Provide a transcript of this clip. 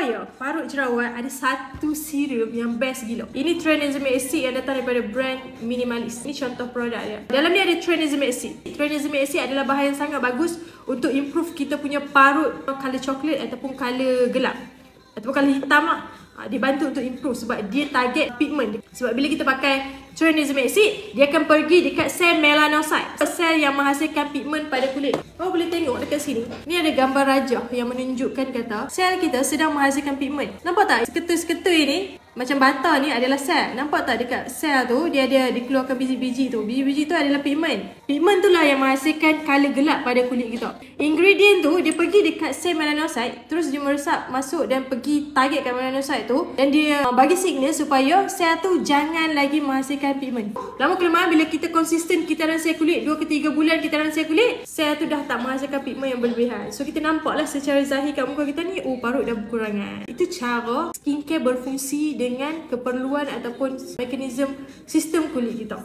supaya parut jerawat ada satu serum yang best gila. Ini Tranexamic Acid yang datang daripada brand Minimalist. Ini contoh produk dia. Dalam ni ada Tranexamic Acid. Tranexamic Acid adalah bahan yang sangat bagus untuk improve kita punya parut color coklat ataupun color gelap ataupun color hitam lah. Dia bantu untuk improve sebab dia target pigment. Sebab bila kita pakai Tranexamic Acid, dia akan pergi dekat sel melanocyte, sel yang menghasilkan pigment pada kulit. Kau boleh tengok dekat sini. Ni ada gambar rajah yang menunjukkan kata sel kita sedang menghasilkan pigment. Nampak tak? Seketul-seketul ini macam bata ni adalah sel. Nampak tak dekat sel tu dia dikeluarkan biji-biji tu. Biji-biji tu adalah pigment. Pigment tu lah yang menghasilkan color gelap pada kulit kita. Ingredient tu dia pergi dekat sel melanocyte, terus dia meresap masuk dan pergi targetkan melanocyte tu, dan dia bagi signal supaya sel tu jangan lagi menghasilkan pigment. Lama kelamaan bila kita konsisten kita dalam sel kulit 2 ke 3 bulan kita dalam sel kulit, sel tu dah tak menghasilkan pigment yang berlebihan. So kita nampaklah secara zahir kat muka kita ni, oh parut dah berkurangan. Itu cara skincare berfungsi dengan keperluan ataupun mekanisme sistem kulit kita.